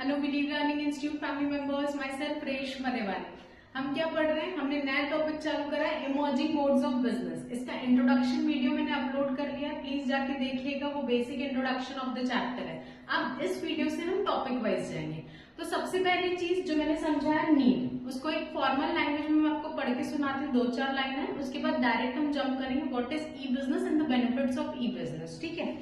Hello believe learning institute family members, my self Reshma देवानी। हम क्या पढ़ रहे हैं? हमने नया टॉपिक चालू करा है, इमर्जिंग मोड्स ऑफ बिजनेस। इसका इंट्रोडक्शन वीडियो मैंने अपलोड कर लिया है, प्लीज जाके देखिएगा। वो basic introduction of the chapter है। अब इस वीडियो से हम टॉपिक वाइज जाएंगे। तो सबसे पहली चीज जो मैंने समझाया, नीड। उसको एक फॉर्मल लैंग्वेज में मैं आपको पढ़ के सुनाती हूँ, 2-4 लाइन है। उसके बाद डायरेक्ट हम जंप करेंगे what is e business and the benefits of e business. ठीक है,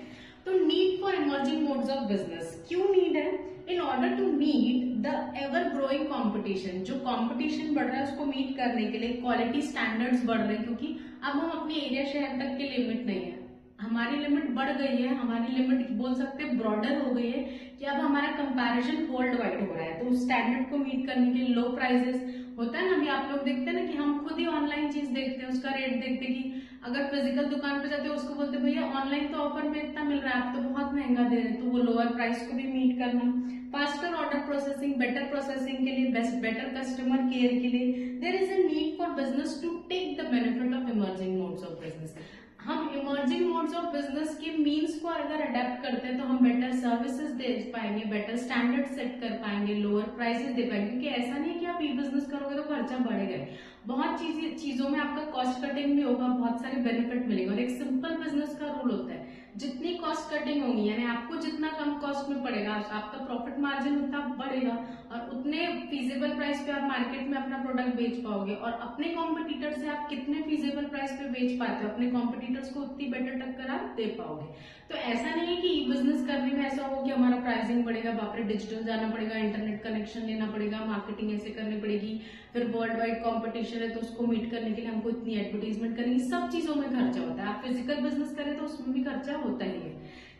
तो need for emerging modes of business क्यों नीड है? In order to meet the ever growing competition, जो कॉम्पिटिशन बढ़ रहा है उसको मीट करने के लिए क्वालिटी स्टैंडर्ड्स बढ़ रहे हैं, क्योंकि अब हम अपने एरिया शहर तक के लिमिट नहीं है, हमारी लिमिट बढ़ गई है। हमारी लिमिट बोल सकते हैं ब्रॉडर हो गई है कि अब हमारा कंपैरिजन वर्ल्ड वाइड हो रहा है। तो उस स्टैंडर्ड को मीट करने के लिए लो प्राइसेस होता है ना। अभी आप लोग देखते हैं ना कि हम खुद ही ऑनलाइन चीज देखते हैं, उसका रेट देखते हैं कि अगर फिजिकल दुकान पे जाते हैं उसको बोलते हैं भैया ऑनलाइन तो ऑफर में इतना मिल रहा है, आप तो बहुत महंगा दे रहे हैं। तो वो लोअर प्राइस को भी मीट करना, faster order processing, better processing के लिए, बेटर कस्टमर केयर के लिए there is a need for business to take the benefit of emerging modes of business. हम इमर्जिंग मोड्स ऑफ बिजनेस के मीन्स को अगर अडेप्ट करते हैं तो हम बेटर सर्विसेज दे पाएंगे, बेटर स्टैंडर्ड सेट कर पाएंगे, लोअर प्राइसेस दे पाएंगे। क्योंकि ऐसा नहीं है कि आप ई बिजनेस करोगे तो खर्चा बढ़ेगा, बहुत चीजों में आपका कॉस्ट कटिंग भी होगा, बहुत सारे बेनिफिट मिलेंगे। और एक सिंपल बिजनेस का रूल होता है, जितनी कॉस्ट कटिंग होगी यानी आपको जितना कम कॉस्ट में पड़ेगा आपका प्रॉफिट मार्जिन उतना बढ़ेगा और उतने फीजेबल प्राइस पे आप मार्केट में अपना प्रोडक्ट बेच पाओगे। और अपने कॉम्पिटिटर से आप कितने फीजेबल प्राइस पे बेच पाते हो, अपने कॉम्पिटिटर्स को उतनी बेटर टक्कर आप दे पाओगे। तो ऐसा नहीं है कि ई बिजनेस करने में ऐसा हो कि हमारा प्राइसिंग बढ़ेगा, बापरे डिजिटल जाना पड़ेगा, इंटरनेट कनेक्शन लेना पड़ेगा, मार्केटिंग ऐसे करनी पड़ेगी, फिर वर्ल्ड वाइड कॉम्पिटिशन है तो उसको मीट करने के लिए हमको इतनी एडवर्टीजमेंट करनी, सब चीजों में खर्चा होता है। आप फिजिकल बिजनेस करें तो उसमें भी खर्चा होता ही है।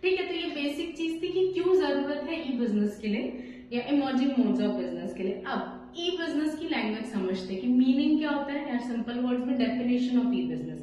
ठीक है, तो ये बेसिक चीज थी कि क्यों जरूरत है ई बिजनेस के लिए या इमर्जिंग मोड्स ऑफ बिजनेस के लिए। अब ई बिजनेस की लैंग्वेज समझते हैं कि मीनिंग क्या होता है यार, सिंपल वर्ड्स में definition of e business.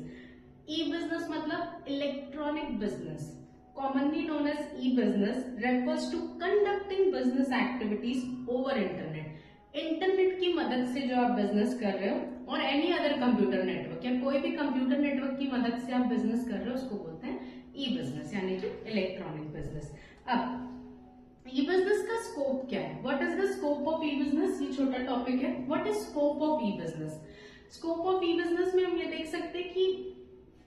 E business मतलब electronic business, commonly known as e-business, refers to conducting business activities over internet। Internet की मदद से जो आप बिजनेस कर रहे हो और एनी अदर कंप्यूटर नेटवर्क या कोई भी कंप्यूटर नेटवर्क की मदद से आप बिजनेस कर रहे हो उसको बोलते हैं ई बिजनेस, यानी कि इलेक्ट्रॉनिक बिजनेस। अब ई बिजनेस का स्कोप क्या है? What is the scope of e business? ये छोटा टॉपिक है। What is scope of e business? Scope of e business में हम ये देख सकते हैं कि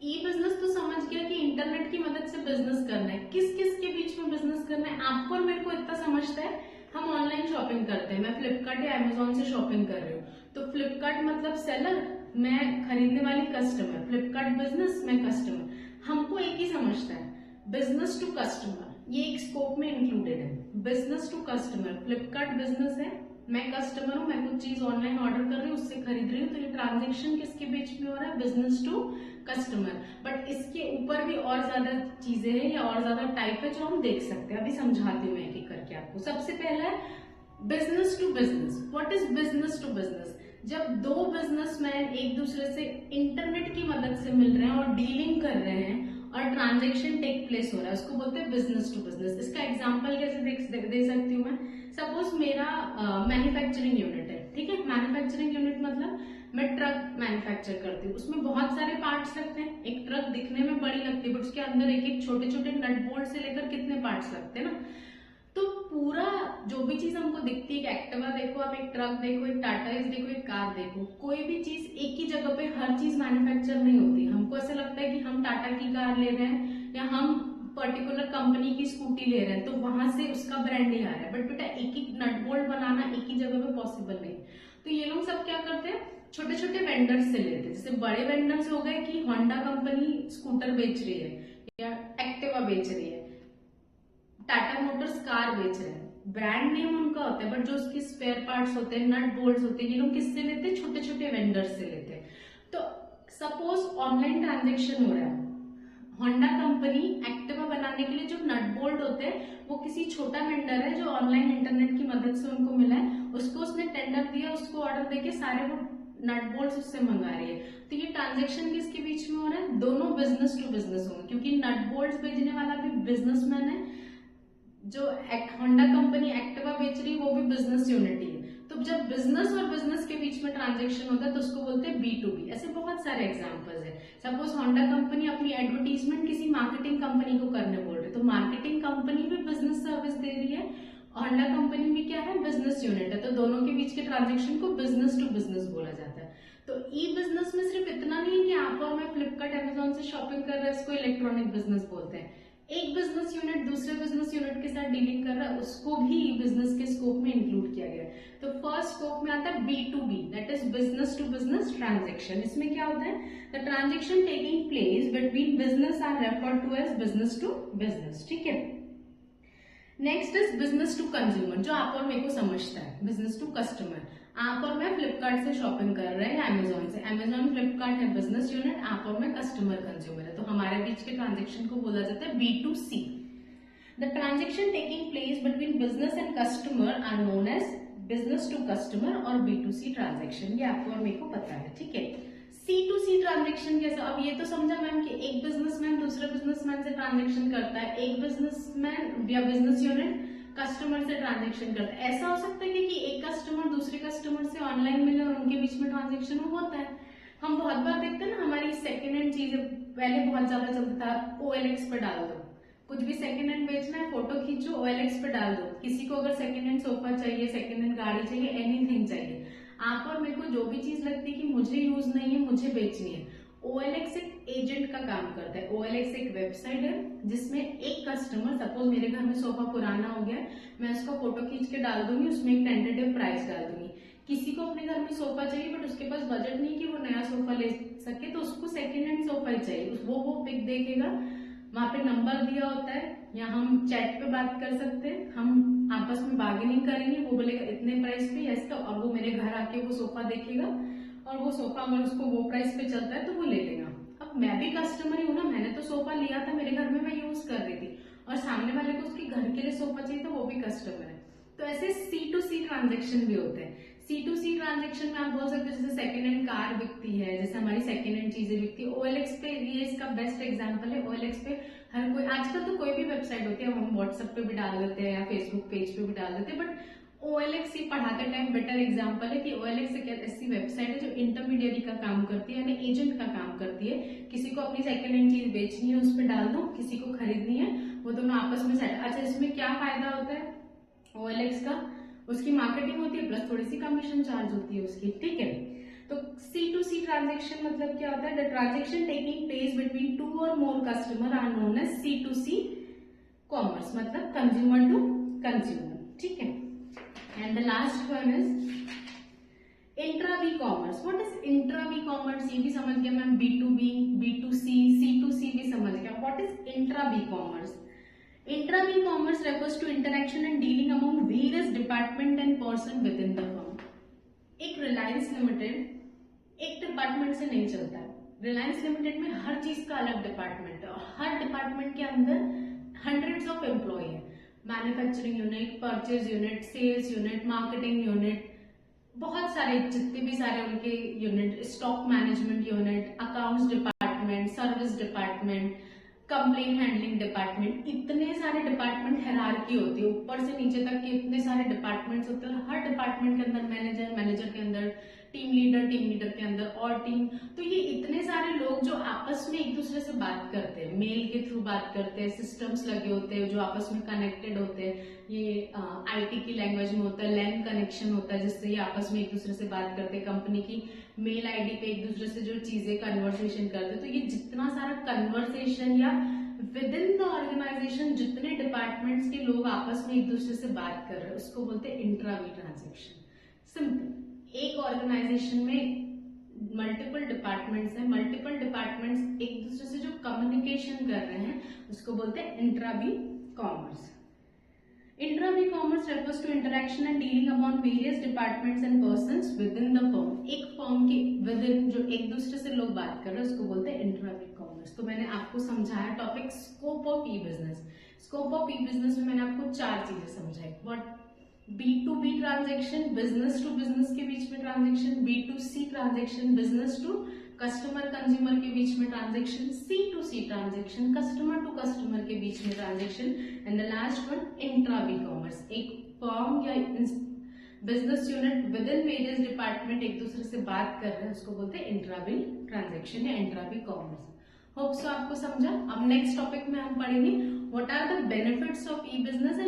ई बिजनेस तो समझ गया कि इंटरनेट की मदद से बिजनेस करना है। किस किस के बीच में बिजनेस करना है? आपको और मेरे को इतना समझता है, हम ऑनलाइन शॉपिंग करते हैं, मैं फ्लिपकार्ट या अमेजोन से शॉपिंग कर रही हूँ, तो फ्लिपकार्ट मतलब सेलर, मैं खरीदने वाली कस्टमर, फ्लिपकार्ट बिजनेस, मैं कस्टमर। हमको एक ही समझता है, बिजनेस टू कस्टमर, ये एक स्कोप में इंक्लूडेड है। Business to customer, Flipkart business है, मैं कस्टमर हूं, मैं कुछ चीज ऑनलाइन ऑर्डर कर रही हूँ, उससे खरीद रही हूँ, तो ये ट्रांजेक्शन किसके बीच में हो रहा है? Business to customer. बट इसके ऊपर भी और ज्यादा चीजें हैं या और ज्यादा टाइप है जो हम देख सकते हैं। अभी समझाती हूँ एक एक करके आपको। सबसे पहला है business to business. What is business to business? जब दो बिजनेसमैन एक दूसरे से इंटरनेट की मदद से मिल रहे हैं और डीलिंग कर रहे हैं और ट्रांजेक्शन टेक प्लेस हो रहा है, उसको बोलते हैं बिजनेस टू बिजनेस। इसका एग्जांपल कैसे दे सकती हूँ मैं? सपोज मेरा मैन्युफैक्चरिंग यूनिट है, ठीक है। मैन्युफैक्चरिंग यूनिट मतलब मैं ट्रक मैन्युफैक्चर करती हूँ, उसमें बहुत सारे पार्ट्स लगते हैं। एक ट्रक दिखने में बड़ी लगती है बट उसके अंदर एक एक छोटे छोटे नट बोल्ट से लेकर कितने पार्ट्स लगते हैं ना। तो पूरा जो भी चीज हमको दिखती है, एक एक्टिवा देखो, आप एक ट्रक देखो, एक टाटा एस देखो, एक कार देखो, कोई भी चीज एक ही जगह पे हर चीज मैन्युफैक्चर नहीं होती। हमको ऐसा लगता है कि हम टाटा की कार ले रहे हैं या हम पर्टिकुलर कंपनी की स्कूटी ले रहे हैं तो वहां से उसका ब्रांड ही आ रहा है, बट बेटा एक एक नट बोल्ट बनाना एक ही जगह पे पॉसिबल नहीं। तो ये लोग सब क्या करते हैं, छोटे छोटे वेंडर्स से लेते हैं। जैसे बड़े वेंडर्स हो गए कि होंडा कंपनी स्कूटर बेच रही है या एक्टिवा बेच रही है, टाटा मोटर्स कार बेच रहे हैं, ब्रांड नेम उनका होता है, बट जो उसके स्पेयर पार्ट्स होते हैं, नट बोल्ट्स होते हैं, ये लोग किससे लेते हैं? छोटे छोटे वेंडर्स से लेते हैं। तो सपोज ऑनलाइन ट्रांजेक्शन हो रहा है, होंडा कंपनी एक्टिवा बनाने के लिए जो नट बोल्ट होते हैं वो किसी छोटा वेंडर है जो ऑनलाइन इंटरनेट की मदद से उनको मिला है, उसको उसने टेंडर दिया, उसको ऑर्डर देके सारे वो नट बोल्ट उससे मंगा रही है। तो ये ट्रांजेक्शन किसके बीच में हो रहा है? दोनों बिजनेस टू बिजनेस होंगे, क्योंकि नट बोल्ट बेचने वाला भी बिजनेसमैन है, जो होंडा कंपनी एक्टिवा बेच रही है वो भी बिजनेस यूनिट ही है। तो जब बिजनेस और बिजनेस के बीच में ट्रांजेक्शन होता है तो उसको बोलते हैं B2B। ऐसे बहुत सारे एग्जांपल्स हैं। सपोज होंडा कंपनी अपनी एडवर्टीजमेंट किसी मार्केटिंग कंपनी को करने बोल रही है, तो मार्केटिंग कंपनी भी बिजनेस सर्विस दे रही है, होंडा कंपनी में क्या है, बिजनेस यूनिट है, तो दोनों के बीच के ट्रांजेक्शन को बिजनेस टू बिजनेस बोला जाता है। तो ई बिजनेस में सिर्फ इतना नहीं है कि आप और मैं फ्लिपकार्ट अमेजोन से शॉपिंग कर रहे हैं, इसको इलेक्ट्रॉनिक बिजनेस बोलते हैं। एक बिजनेस यूनिट दूसरे बिजनेस यूनिट के साथ डीलिंग कर रहा है, उसको भी ई बिजनेस के स्कोप में इंक्लूड किया गया है। तो फर्स्ट स्कोप में आता है B2B, that is business to business transaction. इसमें क्या होता है, the transaction taking place between business are referred to as business to business, ठीक है। Next is business to consumer, जो आप और मेरे को समझता है। बिजनेस टू कस्टमर, आप और मैं फ्लिपकार्ट से शॉपिंग कर रहे हैं अमेजोन से, अमेजोन फ्लिपकार्ट है बिजनेस यूनिट, आप और मैं कस्टमर कंज्यूमर है, तो हमारे बीच के ट्रांजेक्शन को बोला जाता है B2C। The transaction taking place between business and customer are known as business to customer और B2C ट्रांजेक्शन, ये आपको और मेरे को पता है, ठीक है। C2C ट्रांजेक्शन कैसा, अब ये तो समझा मैम कि एक बिजनेसमैन दूसरे बिजनेसमैन से ट्रांजेक्शन करता है, एक बिजनेसमैन या बिजनेस यूनिट कस्टमर से ट्रांजेक्शन करता है। ऐसा हो सकता है कि एक कस्टमर दूसरे कस्टमर से ऑनलाइन मिले और उनके बीच में ट्रांजेक्शन होता है। हम बहुत बार देखते हैं ना, हमारी सेकेंड हैंड चीजें पहले बहुत ज्यादा चलता था, OLX पे डाल दो, कुछ भी सेकेंड हैंड बेचना है, फोटो खींचो, OLX पे डाल दो। किसी को अगर सेकेंड हैंड सोफा चाहिए, सेकेंड हैंड गाड़ी चाहिए, एनीथिंग चाहिए, आप और मेरे को जो भी चीज लगती है कि मुझे यूज नहीं है, मुझे बेचनी है, OLX एक एजेंट का काम करता है। OLX एक वेबसाइट है जिसमें एक कस्टमर, सपोज मेरे घर में सोफा पुराना हो गया, मैं उसका फोटो खींच के डाल दूंगी, उसमें एक टेंटेटिव प्राइस डाल दूंगी। किसी को अपने घर में सोफा चाहिए बट उसके पास बजट नहीं कि वो नया सोफा ले सके, तो उसको सेकेंड हैंड सोफा ही चाहिए, वो पिक देखेगा, वहां पे नंबर दिया होता है, या हम चैट पे बात कर सकते हैं, हम आपस में बार्गेनिंग करेंगे, वो बोलेगा इतने प्राइस पे यस, तो और वो मेरे घर आके वो सोफा देखेगा, और वो सोफा अगर उसको वो प्राइस पे चलता है तो वो ले लेगा। अब मैं भी कस्टमर ही हूँ ना, मैंने तो सोफा लिया था, मेरे घर में मैं यूज कर रही थी, और सामने वाले को उसके घर के लिए सोफा चाहिए, तो वो भी कस्टमर है। तो ऐसे C2C ट्रांजेक्शन भी होते हैं। C2C ट्रांजेक्शन में आप बोल सकते हो जैसे सेकेंड हैंड कार बिकती है, जैसे हमारी सेकेंड हैंड चीजें बिकती है, OLX पे ये इसका बेस्ट एग्जांपल है। OLX पे हर कोई, आजकल तो कोई भी वेबसाइट होती है, हम व्हाट्सएप पे भी डाल देते हैं या फेसबुक पेज पे भी डाल देते हैं, बट OLX ही पढ़ाते टाइम बेटर एग्जांपल है कि OLX एक ऐसी वेबसाइट है जो इंटरमीडियरी का काम करती है, यानी एजेंट का काम करती है। किसी को अपनी सेकेंड हैंड चीज बेचनी है उस पर डाल दो, किसी को खरीदनी है, वो दोनों आपस में सेट। अच्छा, इसमें क्या फायदा होता है OLX का, उसकी मार्केटिंग होती है प्लस थोड़ी सी कमीशन चार्ज होती है उसकी, ठीक है। तो C2C ट्रांजेक्शन मतलब क्या होता है, the transaction taking place between two और more customer are known as C2C commerce, मतलब कंज्यूमर टू कंज्यूमर, ठीक है। And the last one is intra B commerce. What is intra B commerce, ये भी समझ गया मैम, B2B, B2C, C2C भी समझ गया। What is intra B commerce? Intra-B commerce refers to interaction and dealing among various department and person within the firm. एक Reliance limited एक department से नहीं चलता है। रिलायंस लिमिटेड में हर चीज का अलग डिपार्टमेंट है और हर डिपार्टमेंट के अंदर हंड्रेड्स ऑफ एम्प्लॉय है। Manufacturing unit, purchase unit, sales unit, marketing unit, बहुत सारे जितने भी सारे उनके unit, stock management unit, accounts department, service department, complain handling department, इतने सारे डिपार्टमेंट हायरार्की होती है, ऊपर से नीचे तक के इतने सारे डिपार्टमेंट्स होते हैं और हर डिपार्टमेंट के अंदर मैनेजर, मैनेजर के अंदर टीम लीडर के अंदर और टीम। तो ये इतने सारे लोग जो आपस में एक दूसरे से बात करते हैं, मेल के थ्रू बात करते हैं, सिस्टम्स लगे होते हैं जो आपस में कनेक्टेड होते हैं, ये IT की लैंग्वेज में होता है, लैन कनेक्शन होता है जिससे ये आपस में एक दूसरे से बात करते हैं, कंपनी की मेल ID पे एक दूसरे से जो चीजें कन्वर्सेशन करते हैं। तो ये जितना सारा कन्वर्सेशन या विद इन द ऑर्गेनाइजेशन जितने डिपार्टमेंट्स के लोग आपस में एक दूसरे से बात कर रहे हैं उसको बोलते हैं इंट्रा-बी ट्रांजेक्शन। सिंपल, एक ऑर्गेनाइजेशन में मल्टीपल डिपार्टमेंट्स हैं, मल्टीपल डिपार्टमेंट्स एक दूसरे से जो कम्युनिकेशन कर रहे हैं उसको बोलते हैं intra-B commerce. Intra-B commerce refers to interaction and dealing among various departments and persons within the firm. एक फर्म के within जो एक दूसरे से लोग बात कर रहे हैं उसको बोलते हैं Intra-B commerce। तो मैंने आपको समझाया topic scope of e business. Scope of e business में मैंने आपको 4 चीजें समझाई। What B2B transaction, business to business के बीच में transaction, B2C transaction, business to customer consumer के बीच में transaction, C2C transaction, customer to customer के बीच में transaction, and the last one intra B commerce. एक फर्म या business unit within various department एक दूसरे से बात कर रहे हैं उसको बोलते हैं इंट्रा-बी ट्रांजेक्शन या इंट्रा-बी कॉमर्स। होप सो आपको समझा। अब नेक्स्ट टॉपिक में हम पढ़ेंगे what are the benefits of e business